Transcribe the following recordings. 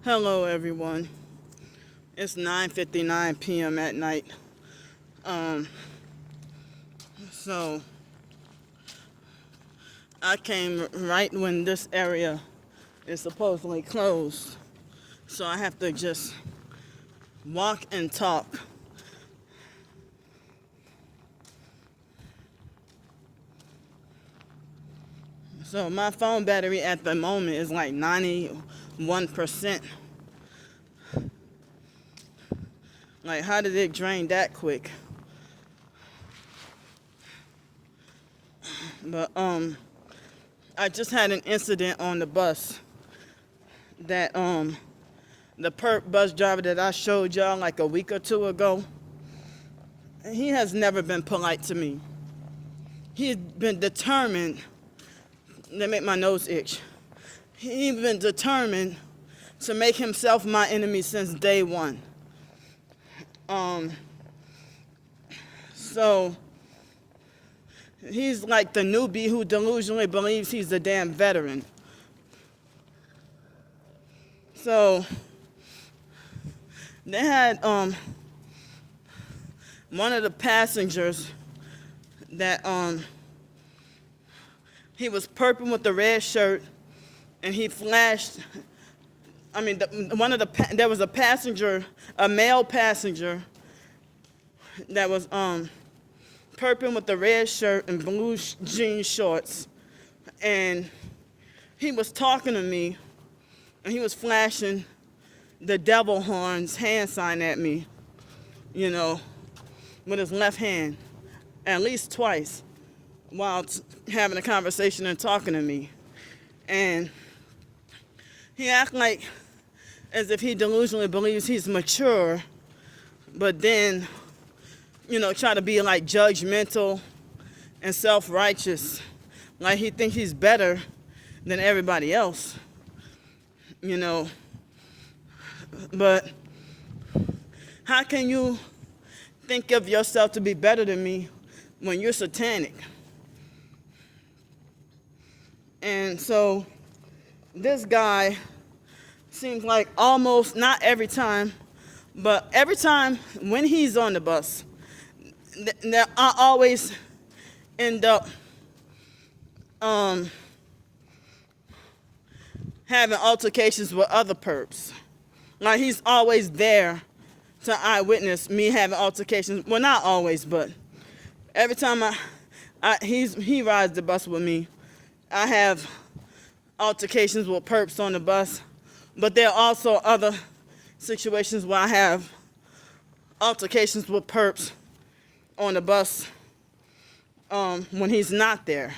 Hello, everyone. It's 9:59 p.m. at night. Um, so I came right when this area is supposedly closed. So I have to just walk and talk. So my phone battery at the moment is like 91%. Like, how did it drain that quick? But I just had an incident on the bus that the perp bus driver that I showed y'all like a week or two ago, he has never been polite to me. He's been determined. They make my nose itch. He's been determined to make himself my enemy since day one. So he's like the newbie who delusionally believes he's the damn veteran. So they had one of the passengers that he was perping with the red shirt, and he flashed. I mean, there was a passenger, a male passenger, that was perping with the red shirt and blue jean shorts, and he was talking to me, and he was flashing the devil horns hand sign at me, with his left hand, at least twice, while having a conversation and talking to me. And he acted like as if he delusionally believes he's mature, but then, try to be like judgmental and self-righteous, like he thinks he's better than everybody else, But how can you think of yourself to be better than me when you're satanic? And so this guy seems like almost, not every time, but every time when he's on the bus, I always end up having altercations with other perps. Like, he's always there to eyewitness me having altercations. Well, not always, but every time he rides the bus with me, I have altercations with perps on the bus. But there are also other situations where I have altercations with perps on the bus when he's not there,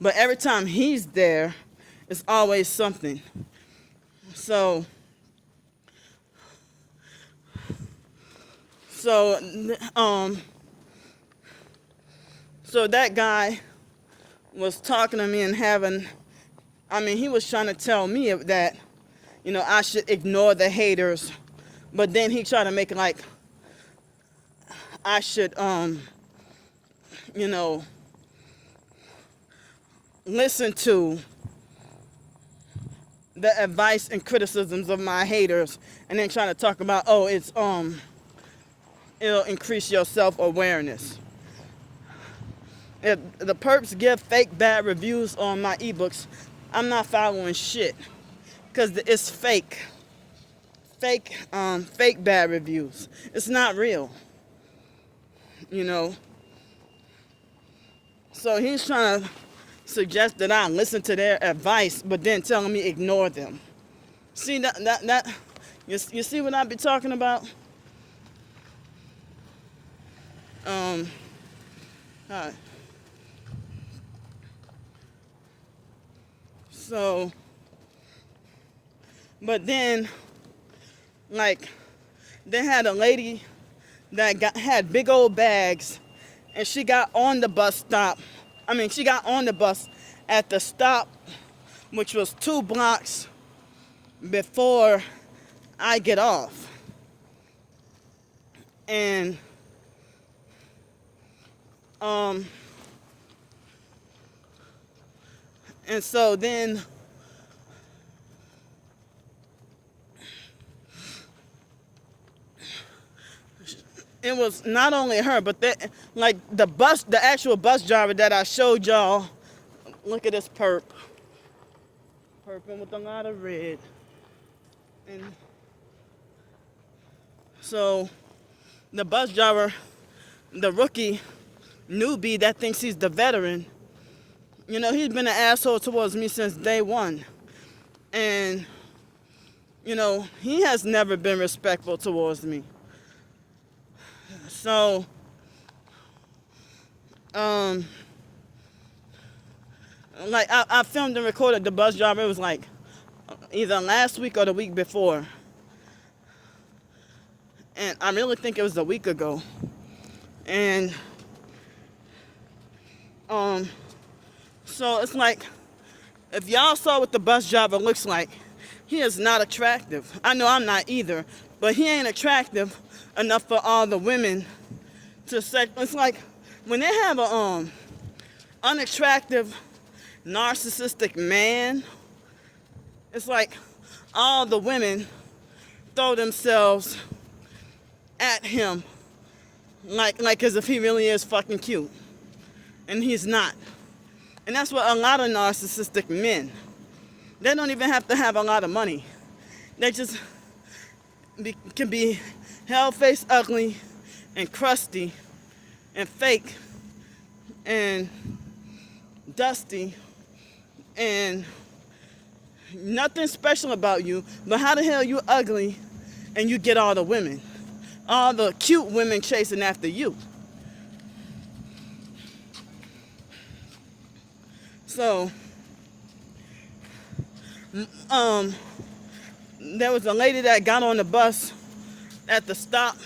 But every time he's there, it's always something. So that guy was talking to me and he was trying to tell me that, I should ignore the haters, but then he tried to make it like I should, listen to the advice and criticisms of my haters, and then trying to talk about, it'll increase your self-awareness. If the perps give fake bad reviews on my ebooks, I'm not following shit, because it's fake bad reviews. It's not real, So he's trying to suggest that I listen to their advice, but then telling me ignore them. See that you see what I be talking about? All right. So, but then, like, they had a lady that had big old bags, and she got on the bus at the stop, which was 2 blocks before I get off. And so then it was not only her, but like the actual bus driver that I showed y'all. Look at this perp. Perping with a lot of red. And so the bus driver, the rookie newbie that thinks he's the veteran, you know, he's been an asshole towards me since day one. And, you know, he has never been respectful towards me. So, like, I filmed and recorded the bus driver. It was like either last week or the week before. And I really think it was a week ago. And, so it's like, if y'all saw what the bus driver looks like, he is not attractive. I know I'm not either, but he ain't attractive enough for all the women to say. It's like when they have a unattractive, narcissistic man, it's like all the women throw themselves at him like as if he really is fucking cute. And he's not. And that's what a lot of narcissistic men, they don't even have to have a lot of money. They just can be hell-faced ugly and crusty and fake and dusty and nothing special about you, but how the hell you ugly and you get all the women? All the cute women chasing after you. So, there was a lady that got on the bus at the stop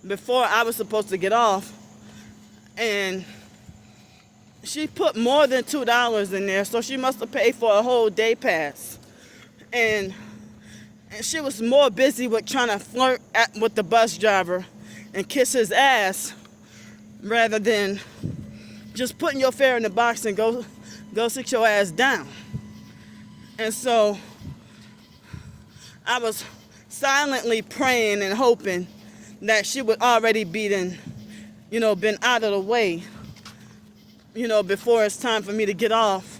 before I was supposed to get off, and she put more than $2 in there, so she must have paid for a whole day pass. And she was more busy with trying to flirt with the bus driver and kiss his ass rather than just putting your fare in the box and go sit your ass down. And so I was silently praying and hoping that she would already been out of the way, before it's time for me to get off.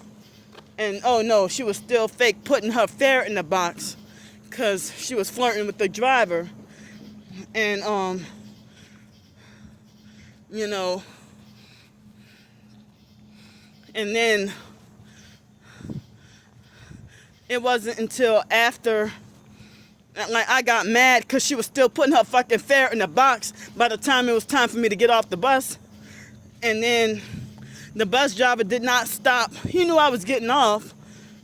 And oh no, she was still fake putting her fare in the box because she was flirting with the driver. And, and then it wasn't until after, like, I got mad because she was still putting her fucking fare in the box by the time it was time for me to get off the bus. And then the bus driver did not stop. He knew I was getting off.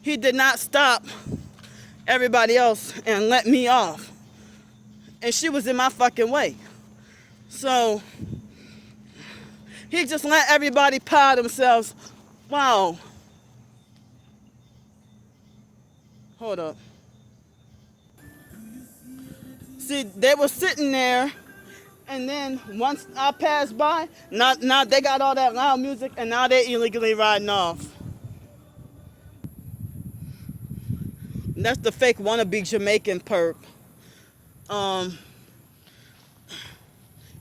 He did not stop everybody else and let me off. And she was in my fucking way. So he just let everybody pile themselves. Wow. Hold up. See, they were sitting there, and then once I passed by, now they got all that loud music, and now they're illegally riding off. That's the fake wannabe Jamaican perp.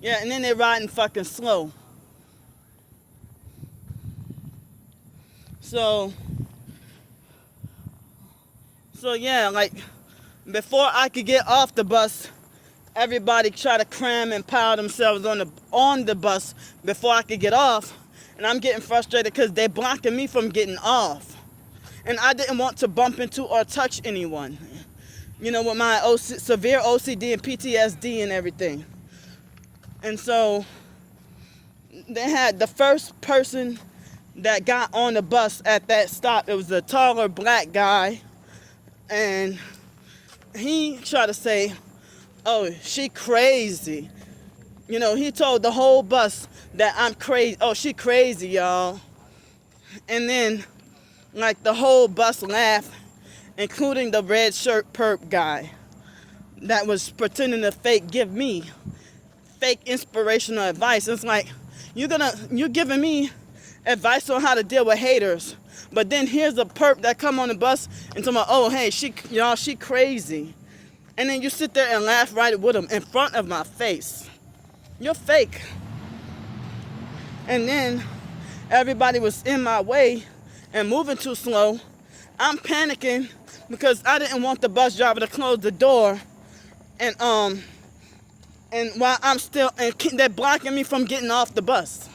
Yeah, and then they're riding fucking slow. So yeah, like, before I could get off the bus, everybody tried to cram and pile themselves on the bus before I could get off. And I'm getting frustrated because they're blocking me from getting off. And I didn't want to bump into or touch anyone, with my severe OCD and PTSD and everything. And so they had the first person that got on the bus at that stop. It was a taller black guy. And he tried to say, oh, she crazy. He told the whole bus that I'm crazy. Oh, she crazy, y'all. And then, like, the whole bus laughed, including the red shirt perp guy that was pretending to give me fake inspirational advice. It's like, you're giving me advice on how to deal with haters, but then here's a perp that come on the bus and tell me, oh, hey, she crazy. And then you sit there and laugh right with them in front of my face. You're fake. And then everybody was in my way and moving too slow. I'm panicking because I didn't want the bus driver to close the door, and while I'm still, and they're blocking me from getting off the bus.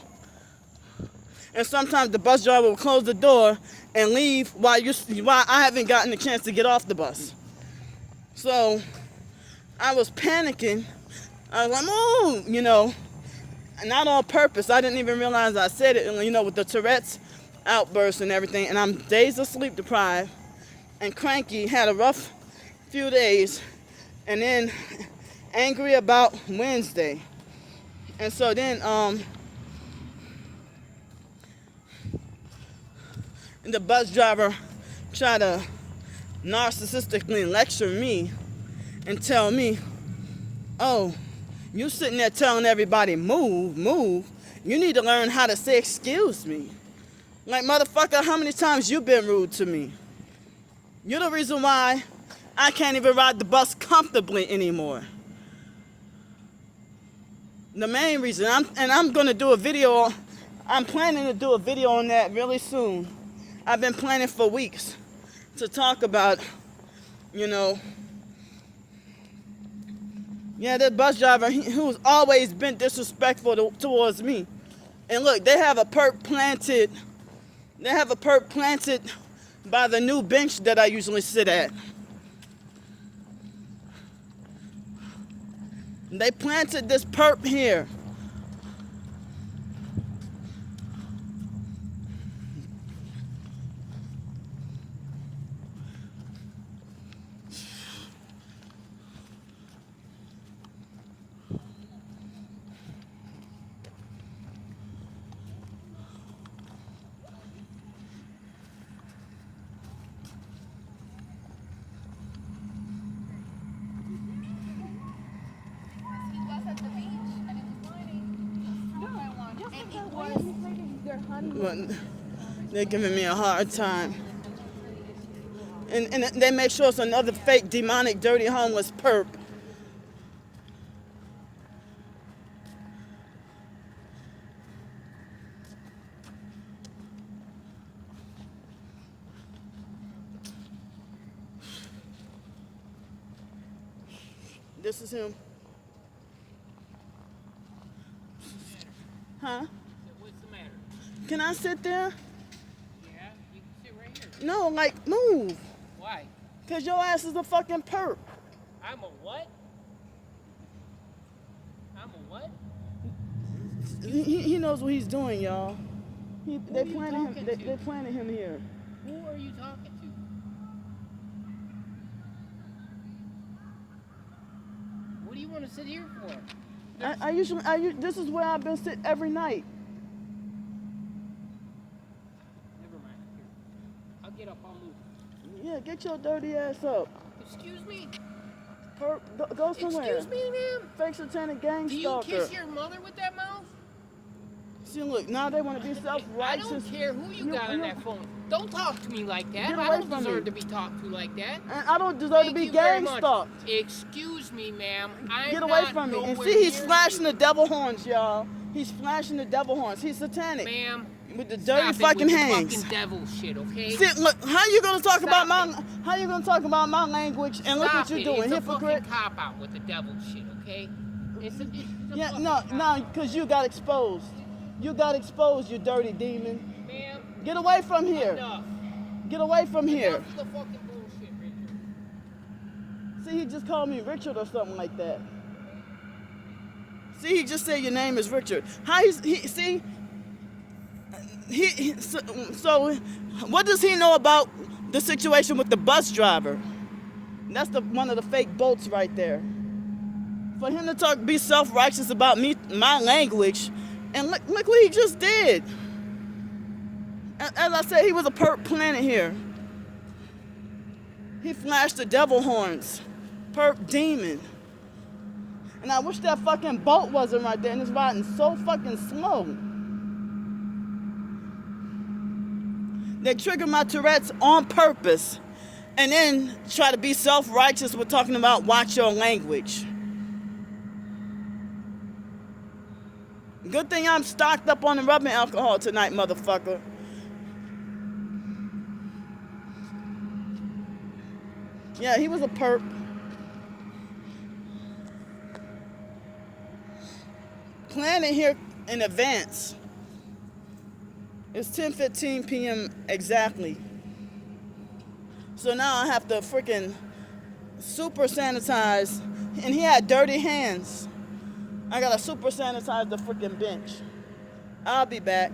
And sometimes the bus driver will close the door and leave while I haven't gotten the chance to get off the bus. So I was panicking. I was like, move, not on purpose. I didn't even realize I said it, with the Tourette's outburst and everything. And I'm days of sleep deprived and cranky, had a rough few days, and then angry about Wednesday. And so then the bus driver tried to narcissistically lecture me and tell me, oh, you sitting there telling everybody, move, move. You need to learn how to say excuse me. Like, motherfucker, how many times you been rude to me? You're the reason why I can't even ride the bus comfortably anymore. The main reason, I'm going to do a video, I'm planning to do a video on that really soon. I've been planning for weeks to talk about, the bus driver who's always been disrespectful towards me. And look, they have a perp planted by the new bench that I usually sit at. They planted this perp here. But they're giving me a hard time. And they make sure it's another fake, demonic, dirty, homeless perp. This is him. Huh? What's the matter? Can I sit there? Yeah, you can sit right here. No, like, move. Why? Because your ass is a fucking perp. I'm a what? I'm a what? He knows what he's doing, y'all. They planted him here. Who are you talking to? What do you want to sit here for? This is where I've been sitting every night. Never mind. Here. I'll get up. I'll move. Yeah, get your dirty ass up. Excuse me? Perp, go somewhere. Excuse me, ma'am? Fake satanic gang Do you stalker. kiss your mother with that mouth? See, look, now they want to be self-righteous. I don't care who you got on that phone. Don't talk to me like that. Get I away don't from deserve me. to be talked to like that. And I don't deserve to be gang stalked. Excuse me, ma'am. Get away from me. And see, he's flashing the devil horns, y'all. He's flashing the devil horns. He's satanic. Ma'am. With the dirty fucking hands. Fucking devil shit, okay? See, look, how you gonna talk about my language and look what you're doing, it's hypocrite? It's a fucking cop out with the devil shit, okay? It's a because you got exposed. You got exposed, you dirty demon. Ma'am. Get away from here. Enough. Get away from here. Enough of the fucking bullshit, Richard. See, he just called me Richard or something like that. See, he just said your name is Richard. So what does he know about the situation with the bus driver? That's one of the fake bolts right there. For him to be self-righteous about my language, and look what he just did. As I said, he was a perp planet here. He flashed the devil horns. Perp demon. And I wish that fucking bolt wasn't right there, and it's riding so fucking slow. They trigger my Tourette's on purpose and then try to be self-righteous with talking about watch your language. Good thing I'm stocked up on the rubbing alcohol tonight, motherfucker. Yeah, he was a perp. Plan it here in advance. It's 10:15 p.m. exactly. So now I have to freaking super sanitize. And he had dirty hands. I gotta super sanitize the freaking bench. I'll be back.